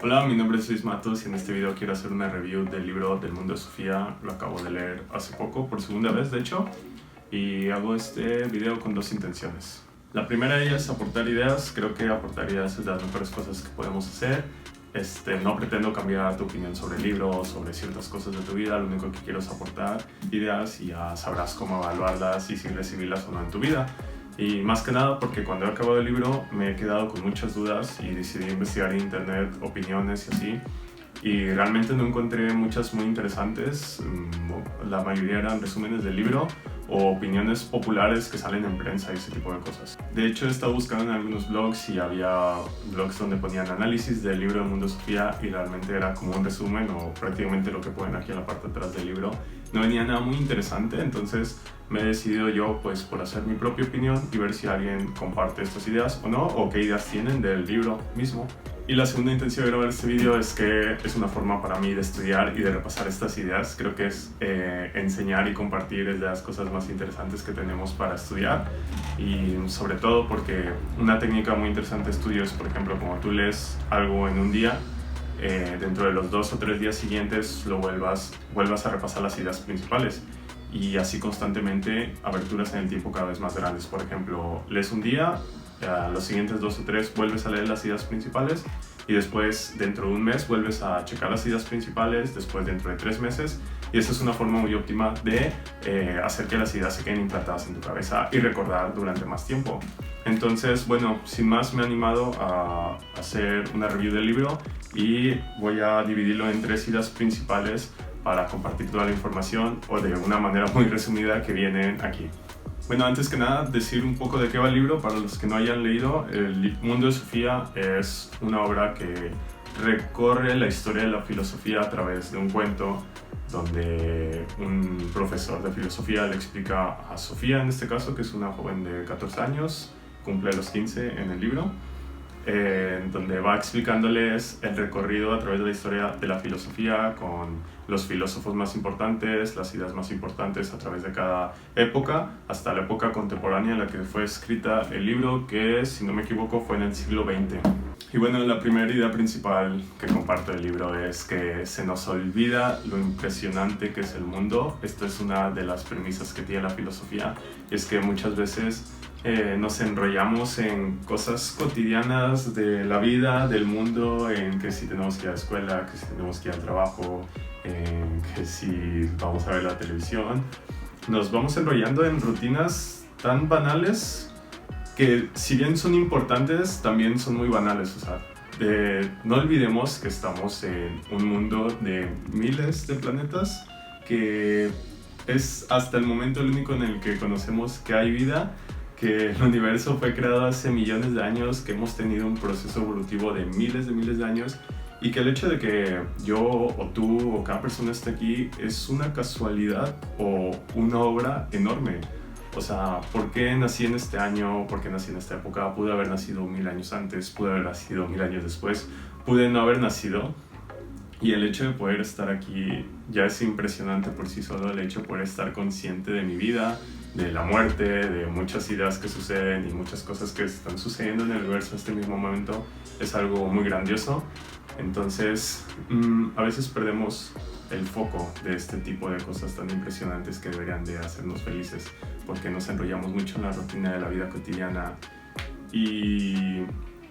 Hola, mi nombre es Luis Matos y en este video quiero hacer una review del libro del mundo de Sofía. Lo acabo de leer hace poco, por segunda vez de hecho, y hago este video con dos intenciones. La primera de ellas es aportar ideas. Creo que aportar ideas es de las mejores cosas que podemos hacer. No pretendo cambiar tu opinión sobre el libro o sobre ciertas cosas de tu vida. Lo único que quiero es aportar ideas y ya sabrás cómo evaluarlas y si recibirlas o no en tu vida. Y más que nada porque cuando he acabado el libro me he quedado con muchas dudas y decidí investigar en internet opiniones y así. Y realmente no encontré muchas muy interesantes. La mayoría eran resúmenes del libro o opiniones populares que salen en prensa y ese tipo de cosas. De hecho, he estado buscando en algunos blogs y había blogs donde ponían análisis del libro del mundo de Sofía y realmente era como un resumen o prácticamente lo que ponen aquí en la parte de atrás del libro. No venía nada muy interesante, entonces me he decidido yo pues por hacer mi propia opinión y ver si alguien comparte estas ideas o no, o qué ideas tienen del libro mismo. Y la segunda intención de grabar este video es que es una forma para mí de estudiar y de repasar estas ideas. Creo que es enseñar y compartir es de las cosas más interesantes que tenemos para estudiar, y sobre todo porque una técnica muy interesante de estudio es, por ejemplo, como tú lees algo en un día, dentro de los 2 o 3 días siguientes vuelvas a repasar las ideas principales y así constantemente, aberturas en el tiempo cada vez más grandes. Por ejemplo, lees un día, los siguientes 2 o 3 vuelves a leer las ideas principales y después dentro de un mes vuelves a checar las ideas principales, después dentro de 3 meses, y esa es una forma muy óptima de hacer que las ideas se queden implantadas en tu cabeza y recordar durante más tiempo. Entonces, bueno, sin más me he animado a hacer una review del libro y voy a dividirlo en 3 ideas principales para compartir toda la información o de una manera muy resumida que vienen aquí. Bueno, antes que nada, decir un poco de qué va el libro para los que no hayan leído. El mundo de Sofía es una obra que recorre la historia de la filosofía a través de un cuento donde un profesor de filosofía le explica a Sofía, en este caso, que es una joven de 14 años, cumple los 15 en el libro, donde va explicándoles el recorrido a través de la historia de la filosofía con los filósofos más importantes, las ideas más importantes a través de cada época, hasta la época contemporánea en la que fue escrita el libro, que si no me equivoco fue en el siglo XX. Y bueno, la primera idea principal que comparto del libro es que se nos olvida lo impresionante que es el mundo. Esta es una de las premisas que tiene la filosofía, es que muchas veces nos enrollamos en cosas cotidianas de la vida, del mundo, en que si tenemos que ir a la escuela, que si tenemos que ir al trabajo, que si vamos a ver la televisión. Nos vamos enrollando en rutinas tan banales que, si bien son importantes, también son muy banales. O sea, no olvidemos que estamos en un mundo de miles de planetas, que es hasta el momento el único en el que conocemos que hay vida, que el universo fue creado hace millones de años, que hemos tenido un proceso evolutivo de miles de años, y que el hecho de que yo o tú o cada persona esté aquí es una casualidad o una obra enorme. O sea, ¿por qué nací en este año? ¿Por qué nací en esta época? Pude haber nacido 1000 años antes, pude haber nacido 1000 años después, pude no haber nacido. Y el hecho de poder estar aquí ya es impresionante por sí solo. El hecho de poder estar consciente de mi vida, de la muerte, de muchas ideas que suceden y muchas cosas que están sucediendo en el universo en este mismo momento, es algo muy grandioso. Entonces, a veces perdemos el foco de este tipo de cosas tan impresionantes que deberían de hacernos felices, porque nos enrollamos mucho en la rutina de la vida cotidiana y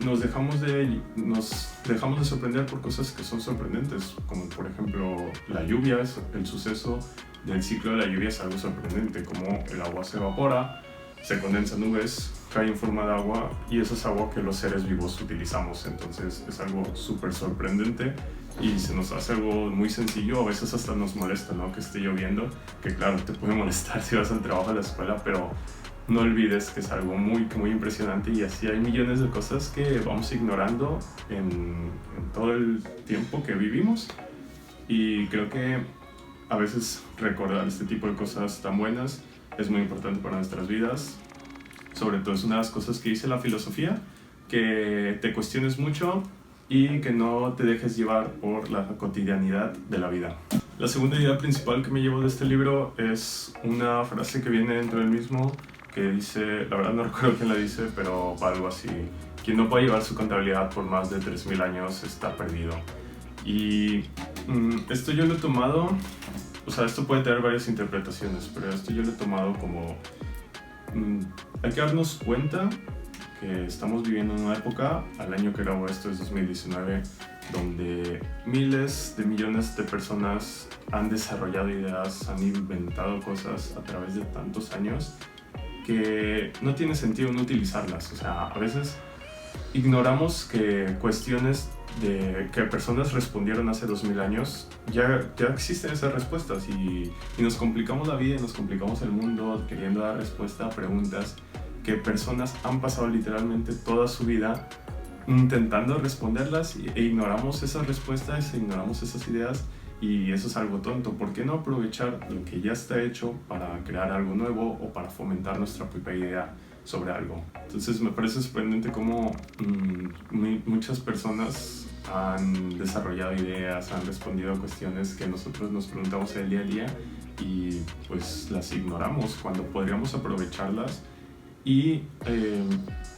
nos dejamos de sorprender por cosas que son sorprendentes, como por ejemplo la lluvia. El suceso del ciclo de la lluvia es algo sorprendente, como el agua se evapora, se condensan nubes, cae en forma de agua, y eso es agua que los seres vivos utilizamos. Entonces es algo súper sorprendente y se nos hace algo muy sencillo. A veces hasta nos molesta, ¿no?, que esté lloviendo, que claro, te puede molestar si vas al trabajo, a la escuela, pero no olvides que es algo muy impresionante, y así hay millones de cosas que vamos ignorando en todo el tiempo que vivimos. Y creo que a veces recordar este tipo de cosas tan buenas es muy importante para nuestras vidas. Sobre todo es una de las cosas que dice la filosofía, que te cuestiones mucho y que no te dejes llevar por la cotidianidad de la vida. La segunda idea principal que me llevo de este libro es una frase que viene dentro del mismo, que dice, la verdad no recuerdo quién la dice, pero va algo así: quien no pueda llevar su contabilidad por más de 3000 años está perdido. Y esto yo lo he tomado, o sea, esto puede tener varias interpretaciones, pero esto yo lo he tomado como hay que darnos cuenta que estamos viviendo en una época, al año que grabo esto es 2019, donde miles de millones de personas han desarrollado ideas, han inventado cosas a través de tantos años que no tiene sentido no utilizarlas. O sea, a veces ignoramos que cuestiones de que personas respondieron hace 2000 años, ya existen esas respuestas y nos complicamos la vida y nos complicamos el mundo queriendo dar respuesta a preguntas que personas han pasado literalmente toda su vida intentando responderlas e ignoramos esas respuestas, e ignoramos esas ideas y eso es algo tonto. ¿Por qué no aprovechar lo que ya está hecho para crear algo nuevo o para fomentar nuestra propia idea sobre algo? Entonces me parece sorprendente cómo muchas personas han desarrollado ideas, han respondido a cuestiones que nosotros nos preguntamos el día a día y pues las ignoramos cuando podríamos aprovecharlas y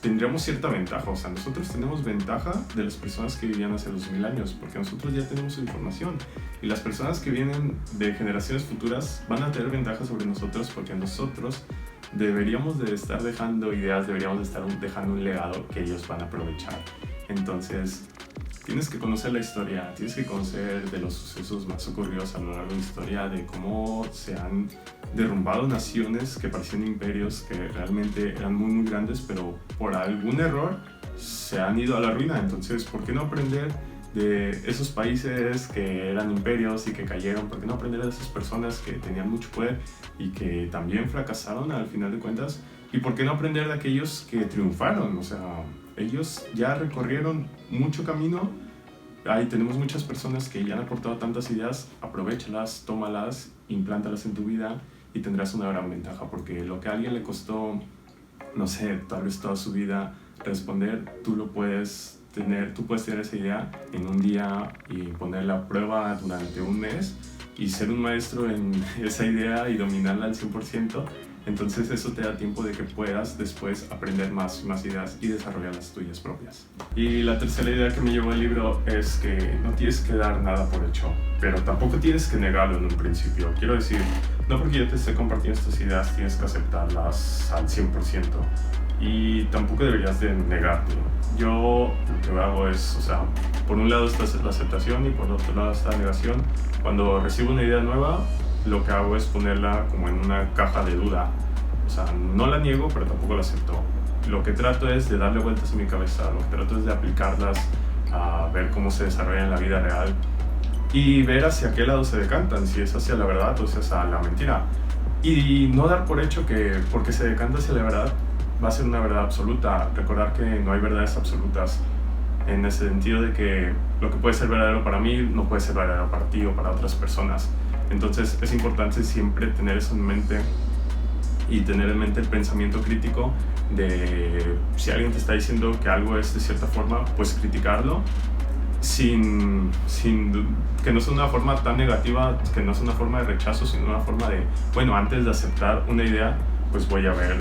tendríamos cierta ventaja. O sea, nosotros tenemos ventaja de las personas que vivían hace 2000 años porque nosotros ya tenemos información y las personas que vienen de generaciones futuras van a tener ventaja sobre nosotros porque nosotros deberíamos de estar dejando ideas, deberíamos de estar dejando un legado que ellos van a aprovechar. Entonces tienes que conocer la historia, tienes que conocer de los sucesos más ocurridos a lo largo de la historia, de cómo se han derrumbado naciones que parecían imperios, que realmente eran muy muy grandes, pero por algún error se han ido a la ruina. Entonces, ¿por qué no aprender de esos países que eran imperios y que cayeron? ¿Por qué no aprender de esas personas que tenían mucho poder y que también fracasaron al final de cuentas? ¿Y por qué no aprender de aquellos que triunfaron? O sea, ellos ya recorrieron mucho camino. Ahí tenemos muchas personas que ya han aportado tantas ideas, aprovéchalas, tómalas, implántalas en tu vida y tendrás una gran ventaja, porque lo que a alguien le costó, no sé, tal vez toda su vida responder, tú puedes tener esa idea en un día y ponerla a prueba durante un mes y ser un maestro en esa idea y dominarla al 100%. Entonces eso te da tiempo de que puedas después aprender más ideas y desarrollar las tuyas propias. Y la tercera idea que me llevó el libro es que no tienes que dar nada por hecho, pero tampoco tienes que negarlo en un principio. Quiero decir, no porque yo te esté compartiendo estas ideas tienes que aceptarlas al 100%. Y tampoco deberías de negarte. Yo lo que hago es, o sea, por un lado está la aceptación y por otro lado está la negación. Cuando recibo una idea nueva, lo que hago es ponerla como en una caja de duda. O sea, no la niego, pero tampoco la acepto. Lo que trato es de darle vueltas a mi cabeza, lo que trato es de aplicarlas a ver cómo se desarrolla en la vida real y ver hacia qué lado se decantan, si es hacia la verdad o si es hacia la mentira. Y no dar por hecho que porque se decanta hacia la verdad va a ser una verdad absoluta. Recordar que no hay verdades absolutas, en el sentido de que lo que puede ser verdadero para mí no puede ser verdadero para ti o para otras personas. Entonces es importante siempre tener eso en mente y tener en mente el pensamiento crítico de si alguien te está diciendo que algo es de cierta forma, pues criticarlo sin que no sea una forma tan negativa, que no sea una forma de rechazo, sino una forma de, bueno, antes de aceptar una idea, pues voy a ver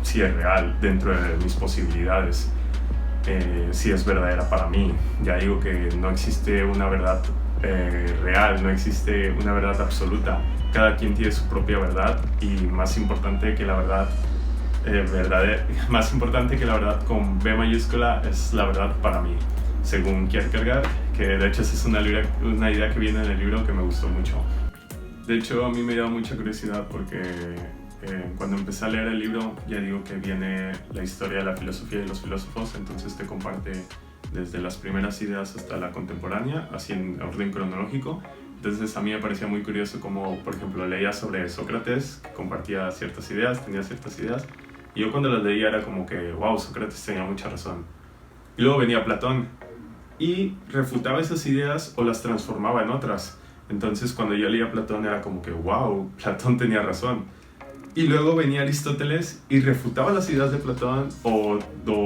si es real dentro de mis posibilidades, si es verdadera para mí. Ya digo que no existe una verdad real, no existe una verdad absoluta. Cada quien tiene su propia verdad y más importante que la verdad más importante que la verdad con B mayúscula es la verdad para mí, según Kierkegaard, que de hecho esa es una idea que viene en el libro que me gustó mucho. De hecho, a mí me dio mucha curiosidad porque cuando empecé a leer el libro, ya digo que viene la historia de la filosofía y los filósofos, entonces te comparte desde las primeras ideas hasta la contemporánea, así en orden cronológico. Entonces a mí me parecía muy curioso como, por ejemplo, leía sobre Sócrates, que compartía ciertas ideas, tenía ciertas ideas, y yo cuando las leía era como que, wow, Sócrates tenía mucha razón. Y luego venía Platón y refutaba esas ideas o las transformaba en otras. Entonces cuando yo leía a Platón era como que, wow, Platón tenía razón. Y luego venía Aristóteles y refutaba las ideas de Platón o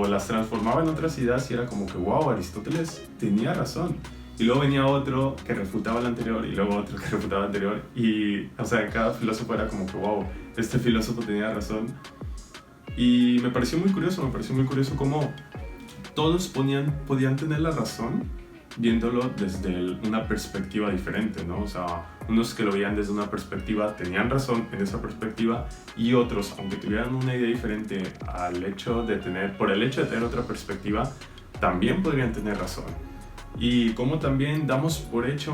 las transformaba en otras ideas y era como que, wow, Aristóteles tenía razón. Y luego venía otro que refutaba el anterior y luego otro que refutaba el anterior. Y, o sea, cada filósofo era como que, wow, este filósofo tenía razón. Y me pareció muy curioso cómo todos podían tener la razón viéndolo desde una perspectiva diferente, ¿no? O sea, unos que lo veían desde una perspectiva tenían razón en esa perspectiva, y otros, aunque tuvieran una idea diferente por el hecho de tener otra perspectiva, también podrían tener razón. Y como también damos por hecho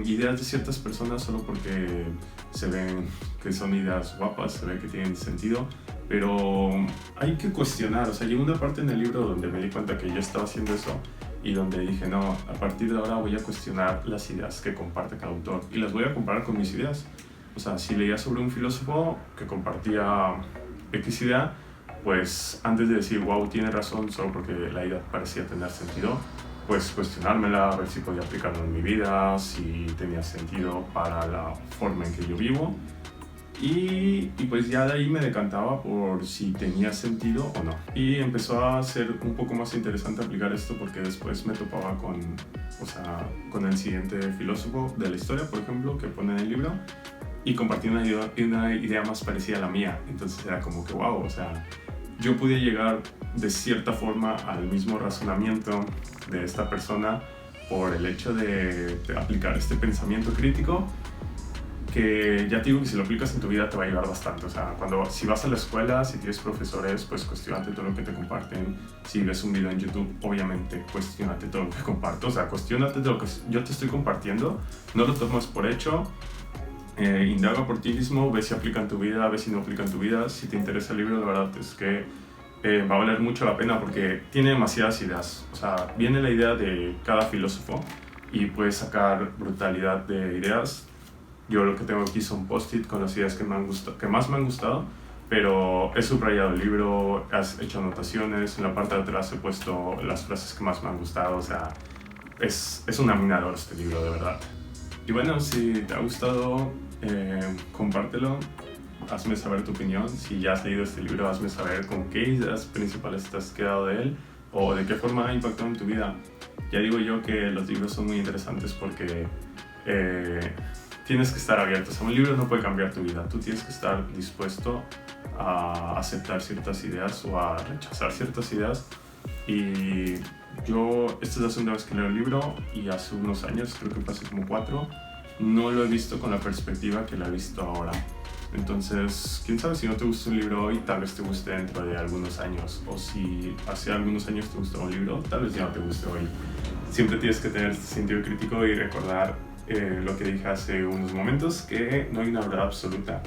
ideas de ciertas personas solo porque se ven que son ideas guapas, se ve que tienen sentido, pero hay que cuestionar. O sea, llegó una parte en el libro donde me di cuenta que yo estaba haciendo eso, y donde dije, no, a partir de ahora voy a cuestionar las ideas que comparte cada autor y las voy a comparar con mis ideas. O sea, si leía sobre un filósofo que compartía X idea, pues antes de decir, wow, tiene razón solo porque la idea parecía tener sentido, pues cuestionármela, a ver si podía aplicarlo en mi vida, si tenía sentido para la forma en que yo vivo. Y pues ya de ahí me decantaba por si tenía sentido o no. Y empezó a ser un poco más interesante aplicar esto, porque después me topaba con el siguiente filósofo de la historia, por ejemplo, que pone en el libro, y compartía una idea más parecida a la mía. Entonces era como que wow, o sea, yo pude llegar de cierta forma al mismo razonamiento de esta persona por el hecho de aplicar este pensamiento crítico, que ya te digo que si lo aplicas en tu vida te va a ayudar bastante. O sea, si vas a la escuela, si tienes profesores, pues cuestionate todo lo que te comparten. Si ves un video en YouTube, obviamente cuestionate todo lo que comparto. O sea, cuestionate todo lo que yo te estoy compartiendo, no lo tomes por hecho. Indaga por ti mismo, ve si aplica en tu vida, ve si no aplica en tu vida. Si te interesa el libro, la verdad es que va a valer mucho la pena, porque tiene demasiadas ideas. O sea, viene la idea de cada filósofo y puedes sacar brutalidad de ideas. Yo lo que tengo aquí son post-it con las ideas que más me han gustado, pero he subrayado el libro, he hecho anotaciones, en la parte de atrás he puesto las frases que más me han gustado. O sea, es un aminador este libro, de verdad. Y bueno, si te ha gustado, compártelo, hazme saber tu opinión. Si ya has leído este libro, hazme saber con qué ideas principales te has quedado de él, o de qué forma ha impactado en tu vida. Ya digo yo que los libros son muy interesantes porque tienes que estar abierto. O sea, un libro no puede cambiar tu vida. Tú tienes que estar dispuesto a aceptar ciertas ideas o a rechazar ciertas ideas. Y esta es la segunda vez que leo el libro, y hace unos años, creo que fue hace como 4, no lo he visto con la perspectiva que la he visto ahora. Entonces, quién sabe, si no te gusta un libro hoy, tal vez te guste dentro de algunos años. O si hace algunos años te gustó un libro, tal vez ya no te guste hoy. Siempre tienes que tener sentido crítico y recordar lo que dije hace unos momentos, que no hay una verdad absoluta.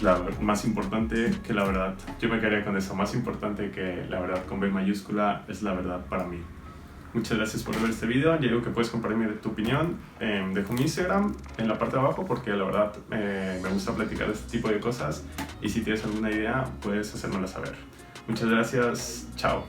La más importante que la verdad, yo me quedaría con eso, más importante que la verdad con B mayúscula es la verdad para mí. Muchas gracias por ver este video. Ya digo que puedes compartirme tu opinión. Dejo mi Instagram en la parte de abajo, porque la verdad me gusta platicar de este tipo de cosas, y si tienes alguna idea puedes hacérmela saber. Muchas gracias, chao.